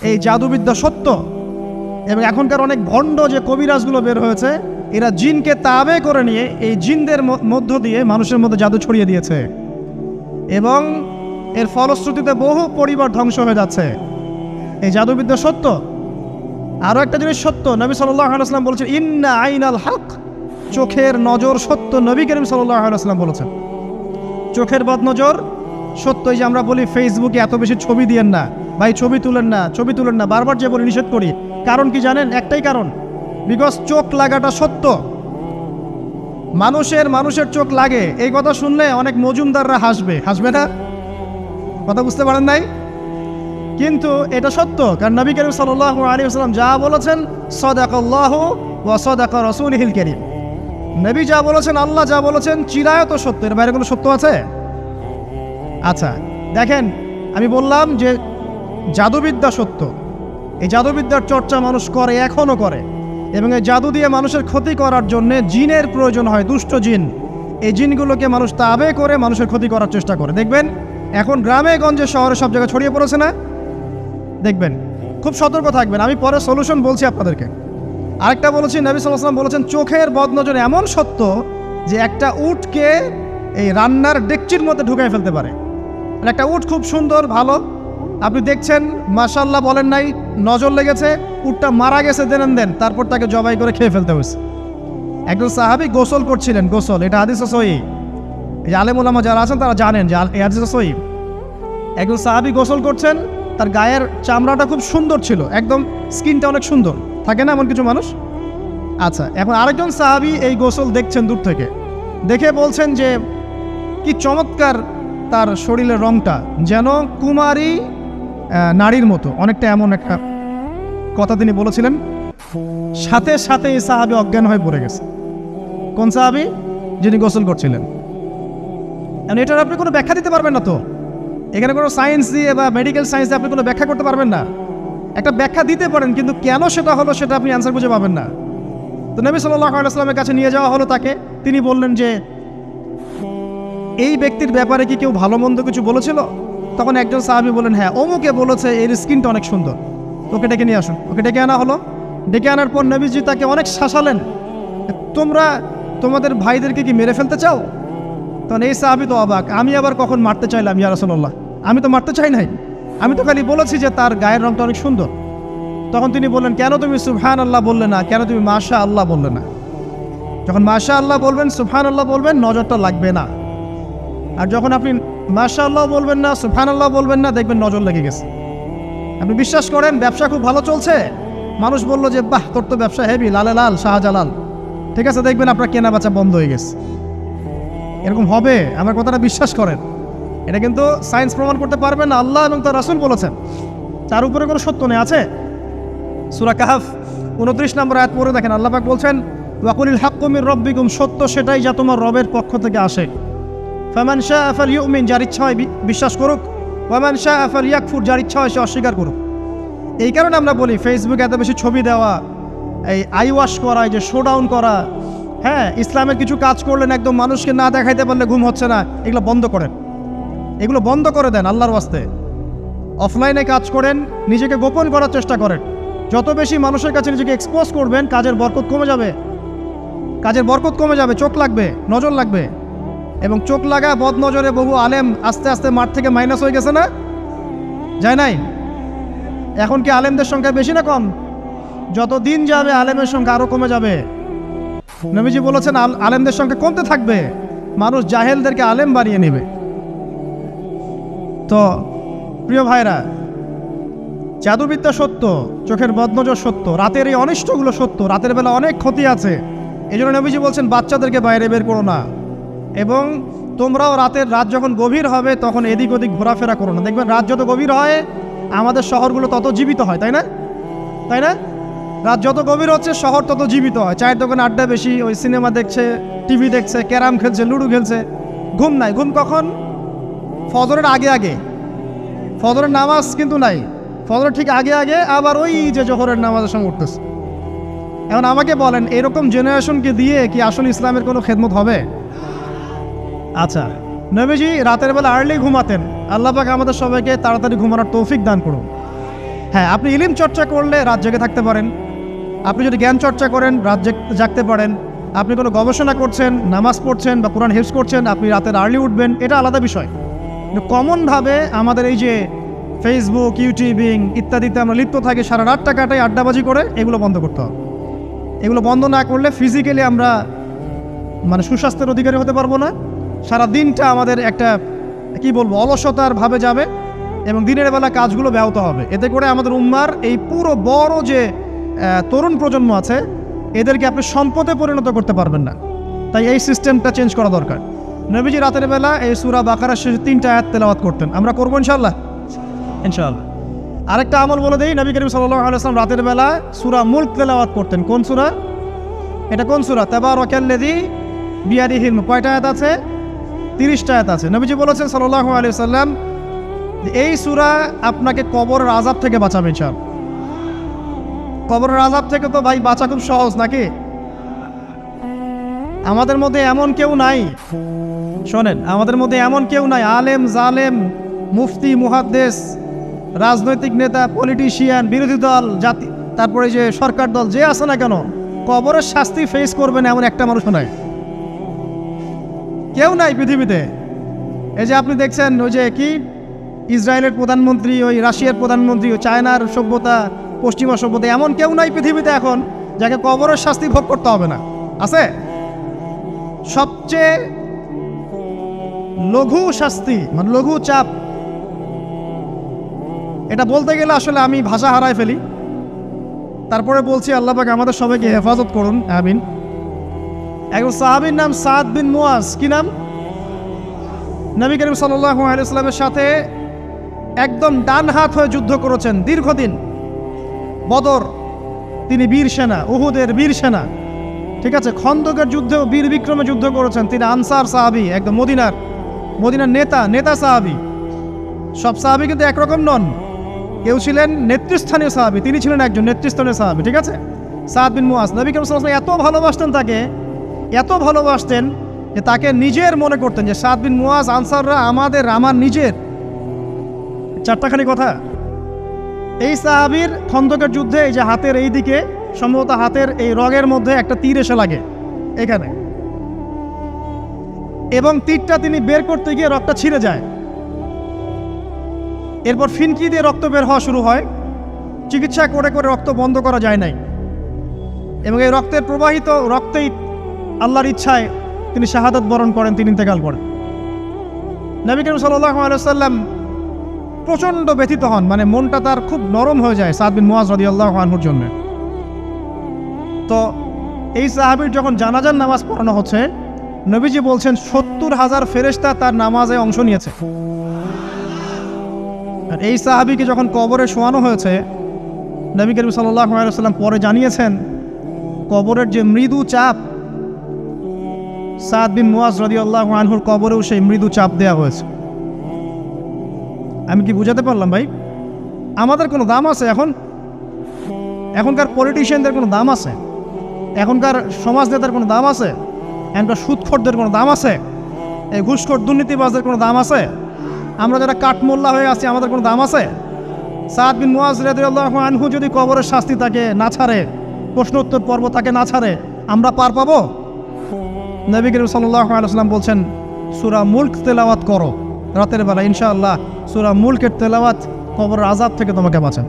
এই জাদুবিদ্যা সত্য। এবং এখনকার অনেক ভণ্ড যে কবিরাজগুলো বের হয়েছে, এরা জিনকে তাবে করে নিয়ে এই জিনদের মধ্য দিয়ে মানুষের মধ্যে জাদু ছড়িয়ে দিয়েছে, এবং এর ফলশ্রুতিতে বহু পরিবার ধ্বংস হয়ে যাচ্ছে। এই জাদুবিদ্যা সত্য। আরও একটা জিনিস সত্য, নবী সাল্লাল্লাহু আলাইহি ওয়াসাল্লাম বলেছেন ইন্না আইনাল হক, চোখের নজর সত্য। নবী করিম সাল্লাল্লাহু আলাইহি ওয়াসাল্লাম বলেছেন চোখের বদনজর সত্য। এই যে আমরা বলি ফেসবুকে এত বেশি ছবি দিয়েন না ভাই, ছবি তুলেন না, ছবি তুলেন না, বারবার যে বলি নিষেধ করি, কারণ কি জানেন? একটাই কারণ, বিকজ চোখ লাগাটা সত্য। মানুষের চোখ লাগে, এই কথা শুনলে অনেক মজুমদাররা হাসবে না? কথা বুঝতে পারেন নাই? কিন্তু এটা সত্য, কারণ নবী করিম সাল্লাল্লাহু আলাইহি ওয়াসাল্লাম যা বলেছেন সাদাকাল্লাহু ওয়া সাদাকা রাসূলুহুল কারীম, নবী যা বলেছেন, আল্লাহ যা বলেছেন চিরায়ত সত্য, এর বাইরে কোনো সত্য আছে? আচ্ছা দেখেন, আমি বললাম যে জাদুবিদ্যা সত্য। এই জাদুবিদ্যার চর্চা মানুষ করে, এখনও করে, এবং এই জাদু দিয়ে মানুষের ক্ষতি করার জন্য জিনের প্রয়োজন হয়, দুষ্ট জিন। এই জিনগুলোকে মানুষ তাবে করে মানুষের ক্ষতি করার চেষ্টা করে। দেখবেন এখন গ্রামে গঞ্জে শহরে সব জায়গায় ছড়িয়ে পড়েছে না? দেখবেন, খুব সতর্ক থাকবেন। আমি পরে সলিউশন বলছি আপনাদেরকে। আরেকটা বলেছি, নবী সাল্লাল্লাহু আলাইহি ওয়াসাল্লাম বলেছেন চোখের বদনজর এমন সত্য যে একটা উটকে এই রান্নার ডেকচির মধ্যে ঢুকাই ফেলতে পারে। একটা উট খুব সুন্দর, ভালো, আপনি দেখছেন মাশাআল্লাহ বলেন নাই, নজর লেগেছে, উটটা মারা গেছে দেন, তারপর তাকে জবাই করে খেয়ে ফেলতে হয়েছে। একজন সাহাবী গোসল করছিলেন, গোসল, এটা হাদিস সহিহ, এই আলেম ওলামা যারা আছেন তারা জানেন যে এই হাদিস সহিহ। একজন সাহাবী গোসল করছেন, তার গায়ের চামড়াটা খুব সুন্দর ছিল, একদম স্কিনটা অনেক সুন্দর থাকে না এমন কিছু মানুষ? আচ্ছা, এখন আরেকজন সাহাবী এই গোসল দেখছেন দূর থেকে, দেখে বলছেন যে কি চমৎকার তার শরীরের রংটা, যেন কুমারী নারীর মতো, অনেকটা এমন একটা কথা তিনি বলেছিলেন। সাথে সাথে এই সাহাবী অজ্ঞান হয়ে পড়ে গেছে। কোন সাহাবী? যিনি গোসল করছিলেন। এটার আপনি কোনো ব্যাখ্যা দিতে পারবেন না তো, এখানে কোনো সায়েন্স দিয়ে বা মেডিকেল সায়েন্স দিয়ে আপনি কোনো ব্যাখ্যা করতে পারবেন না। একটা ব্যাখ্যা দিতে পারেন, কিন্তু কেন সেটা হলো সেটা আপনি অ্যান্সার খুঁজে পাবেন না। তো নবী সাল্লাল্লাহু আলাইহি ওয়াসাল্লামের কাছে নিয়ে যাওয়া হলো তাকে। তিনি বললেন যে এই ব্যক্তির ব্যাপারে কি কেউ ভালো মন্দ কিছু বলেছিল? তখন একজন সাহাবী বলেন, হ্যাঁ, অমুকে বলেছে এর স্কিনটা অনেক সুন্দর, ওকে ডেকে নিয়ে আসুন। ওকে ডেকে আনা হলো। ডেকে আনার পর নবীজি তাকে অনেক শাসালেন, তোমরা তোমাদের ভাইদেরকে কি মেরে ফেলতে চাও? তখন এই সাহাবী তো অবাক, আমি আবার কখন মারতে চাইলাম ইয়া রাসূলুল্লাহ? আমি তো মারতে চাই নাই, আমি তো খালি বলেছি যে তার গায়ের রংটা অনেক সুন্দর। তখন তিনি বললেন, কেন তুমি সুবহানাল্লাহ বললে না, কেন তুমি মাশাআল্লাহ বললে না? যখন মাশাআল্লাহ বলবেন, সুবহানাল্লাহ বলবেন, নজরটা লাগবে না। আর যখন আপনি মাশাআল্লাহ বলবেন না, সুবহানাল্লাহ বলবেন না, দেখবেন নজর লেগে গেছে। আপনি বিশ্বাস করেন ব্যবসা খুব ভালো চলছে, মানুষ বললো যে বাহ তোর তো ব্যবসা হেভি, লালে লাল শাহজালাল, ঠিক আছে, দেখবেন আপনার কেনা বেচা বন্ধ হয়ে গেছে। এরকম হবে, আমার কথাটা বিশ্বাস করেন। এটা কিন্তু সায়েন্স প্রমাণ করতে পারবে না, আল্লাহ এবং তার রাসূল বলেছেন, তার উপরে কোনো সত্য নেই। আছে সূরা কাহফ 29 নম্বর আয়াত পড়ে দেখেন, আল্লাহ পাক বলছেন ওয়াকুলিল হাক্কু মির রাব্বিকুম, সত্য সেটাই যা তোমার রবের পক্ষ থেকে আসে। ফামান শাআ ফালইউমিন, যার ইচ্ছা হয় বিশ্বাস করুক, ওয়ামান শাআ ফালইয়াকফুর, যার ইচ্ছা হয় সে অস্বীকার করুক। এই কারণে আমরা বলি ফেসবুকে এত বেশি ছবি দেওয়া, এই আই ওয়াশ করা, এই যে শো ডাউন করা, হ্যাঁ, ইসলামের কিছু কাজ করলেন একদম মানুষকে না দেখাইতে পারলে ঘুম হচ্ছে না, এগুলো বন্ধ করেন, এগুলো বন্ধ করে দেন আল্লাহর ওয়াস্তে। অফলাইনে কাজ করেন, নিজেকে গোপন করার চেষ্টা করেন। যত বেশি মানুষের কাছে নিজেকে এক্সপোজ করবেন, কাজের বরকত কমে যাবে, কাজের বরকত কমে যাবে, চোখ লাগবে, নজর লাগবে। এবং চোখ লাগা বদ নজরে বহু আলেম আস্তে আস্তে মাঠ থেকে মাইনাস হয়ে গেছে না? যায় নাই? এখন কি আলেমদের সংখ্যা বেশি না কম? যত দিন যাবে আলেমের সংখ্যা আরও কমে যাবে। নবীজি বলেছেন আলেমদের সংখ্যা কমতে থাকবে, মানুষ জাহেলদেরকে আলেম বানিয়ে নেবে। তো প্রিয় ভাইরা, জাদুবিদ্যা সত্য, চোখের বদনজর সত্য, রাতের এই অনিষ্টগুলো সত্য, রাতের বেলা অনেক ক্ষতি আছে। এই জন্য নবীজি বলছেন বাচ্চাদেরকে বাইরে বের করো না, এবং তোমরাও রাত যখন গভীর হবে তখন এদিক ওদিক ঘোরাফেরা করো না। দেখবেন রাত যত গভীর হয় আমাদের শহরগুলো তত জীবিত হয়, তাই না? তাই না? রাত যত গভীর হচ্ছে শহর তত জীবিত হয়। চায়ের দোকানে আড্ডা বেশি, ওই সিনেমা দেখছে, টিভি দেখছে, ক্যারাম খেলছে, লুডো খেলছে, ঘুম নাই। ঘুম কখন? ফজরের আগে আগে। ফজরের নামাজ কিন্তু নাই, ফজরের ঠিক আগে আগে আবার ওই যে জোহরের নামাজের সঙ্গে উঠতেছে। এখন আমাকে বলেন, এরকম জেনারেশনকে দিয়ে কি আসলে ইসলামের কোনো খেদমত হবে? আচ্ছা, নবীজি রাতের বেলা আর্লি ঘুমাতেন, আল্লাহ পাক আমাদের সবাইকে তাড়াতাড়ি ঘুমানোর তৌফিক দান করুন। হ্যাঁ, আপনি ইলম চর্চা করলে রাত জেগে থাকতে পারেন, আপনি যদি জ্ঞান চর্চা করেন রাত জাগতে পারেন, আপনি কোনো গবেষণা করছেন, নামাজ পড়ছেন বা কোরআন হিফজ করছেন, আপনি রাতের আর্লি উঠবেন, এটা আলাদা বিষয়। কিন্তু কমনভাবে আমাদের এই যে ফেসবুক, ইউটিউবিং ইত্যাদিতে আমরা লিপ্ত থাকি, সারা রাতটা কাটাই আড্ডাবাজি করে, এগুলো বন্ধ করতে হবে। এগুলো বন্ধ না করলে ফিজিক্যালি আমরা মানে সুস্বাস্থ্যের অধিকারী হতে পারবো না। সারা দিনটা আমাদের একটা কি বলবো অলসতার ভাবে যাবে এবং দিনের বেলা কাজগুলো ব্যাহত হবে। এতে করে আমাদের উম্মার এই পুরো বড় যে তরুণ প্রজন্ম আছে এদেরকে আপনি সম্পদে পরিণত করতে পারবেন না। তাই এই সিস্টেমটা চেঞ্জ করা দরকার। নবীজি রাতের বেলা এই সূরা বাকারার শেষে 3টা আয়াত তেলাওয়াত করতেন। আমরা করবো ইনশাআল্লাহ। আরেকটা আমল বলে দেই, নবী করিম সাল্লাল্লাহু আলাইহি ওয়াসাল্লাম রাতের বেলা সূরা মুলক তেলাওয়াত করতেন। কোন সূরা এটা? কোন সূরা? তাবারাকাল্লাযী বিয়াদিহিল মুলক। কয়টা আয়াত আছে? 30টা আয়াত আছে। নবীজি বলেছেন সাল্লাল্লাহু আলাইহি ওয়াসাল্লাম এই সূরা আপনাকে কবরের আযাব থেকে বাঁচাবে ইনশাআল্লাহ। কবরের আযাব থেকে তো ভাই বাঁচা খুব সহজ নাকি? আমাদের মধ্যে এমন কেউ নাই, শোনেন, আমাদের মধ্যে এমন কেউ নাই আলেম জালেম মুফতি মুহাদ্দিস রাজনৈতিক নেতা পলিটিশিয়ান বিরোধী দল জাতি তারপরে যে সরকার দল যে আছে না কেন কবরের শাস্তি ফেস করবে না এমন একটা মানুষও নাই, কেউ নাই পৃথিবীতে। এই যে আপনি দেখছেন ওই যে কি ইসরায়েলের প্রধানমন্ত্রী, ওই রাশিয়ার প্রধানমন্ত্রী, ওই চায়নার সভ্যতা, পশ্চিমা সভ্যতা, এমন কেউ নাই পৃথিবীতে এখন যাকে কবরের শাস্তি ভোগ করতে হবে না। আছে? সবচেয়ে লঘু শাস্তি মানে লঘু চাপ, এটা বলতে গেলে আসলে আমি ভাষা হারায় ফেলি। তারপরে বলছি আল্লাহ পাক আমাদের সবাইকে হেফাজত করুন, আমিন। একজন সাহাবীর নাম সাদ বিন মুয়াজ। কি নাম? নবী করিম সাল্লাল্লাহু আলাইহি ওয়াসাল্লামের সাথে একদম ডান হাত হয়ে যুদ্ধ করেছেন দীর্ঘদিন। বদর তিনি বীর সেনা, উহুদের বীর সেনা, ঠিক আছে। খন্দকের যুদ্ধেও বীর বিক্রমে যুদ্ধ করেছেন। তিনি আনসার সাহাবী, একদম মদিনার নেতা সাহাবী। সব সাহাবী কিন্তু একরকম নন, কেউ ছিলেন নেতৃস্থানীয় সাহাবী, তিনি ছিলেন একজন নেতৃস্থানীয় সাহাবী, ঠিক আছে। সাদ বিন মুয়াজ নবী করিম সাল্লাল্লাহু আলাইহি ওয়াসাল্লাম এত ভালোবাসতেন তাকে, এত ভালোবাসতেন যে তাকে নিজের মনে করতেন যে সাদ বিন মুয়াজ আনসাররা আমার নিজের। চারটাখানি কথা। এই সাহাবীর খন্দকের যুদ্ধে এই যে হাতের এই দিকে সম্ভবত হাতের এই রগের মধ্যে একটা তীর এসে লাগে এখানে, এবং তীরটা তিনি বের করতে গিয়ে রক্তটা ছিঁড়ে যায়। এরপর ফিনকি দিয়ে রক্ত বের হওয়া শুরু হয়। চিকিৎসা করে করে রক্ত বন্ধ করা যায় নাই, এবং এই রক্তের প্রবাহিত রক্তেই আল্লাহর ইচ্ছায় তিনি শাহাদাত বরণ করেন, তিনি ইন্তেকাল করেন। নবী করিম সাল্লাল্লাহু আলাইহি ওয়াসাল্লাম প্রচণ্ড ব্যথিত হন, মানে মনটা তার খুব নরম হয়ে যায় সাদ বিন মুয়াজ রাদিয়াল্লাহু আনহুর জন্য। তো এই সাহাবীর যখন জানাজার নামাজ পড়ানো হচ্ছে, নবীজি বলছেন 70,000 ফেরেশতা তার নামাজে অংশ নিয়েছে। আর এই সাহাবীকে যখন কবরে শোয়ানো হয়েছে, নবী করিম সাল্লাল্লাহু আলাইহি ওয়াসাল্লাম পরে জানিয়েছেন কবরের যে মৃদু চাপ, সাদ বিন মুয়াজ রাদিয়াল্লাহু আনহুর কবরেও সেই মৃদু চাপ দেওয়া হয়েছে। আমি কি বুঝাতে পারলাম ভাই? আমাদের কোনো দাম আছে এখনকার পলিটিশিয়ানদের কোনো দাম আছে? এখনকার সমাজ নেতার কোনো দাম আছে? এখনকার সুদখোরদের কোনো দাম আছে? এই ঘুষখোর দুর্নীতিবাজদের কোনো দাম আছে? আমরা যারা কাঠমোল্লা হয়ে আছি আমাদের কোনো দাম আছে? সাদ বিন মুয়াজ রাদিয়াল্লাহু আনহু যদি কবরের শাস্তি তাকে না ছাড়ে, প্রশ্নোত্তর পর্ব তাকে না ছাড়ে, আমরা পার পাবো? নবী করিম সাল্লাল্লাহু আলাইহি ওয়াসাল্লাম বলছেন সূরা মুলক তেলাওয়াত করো রাতের বেলা, ইনশাআল্লাহ সূরা মুলকের তেলাওয়াত কবরের আযাব থেকে তোমাকে বাঁচান।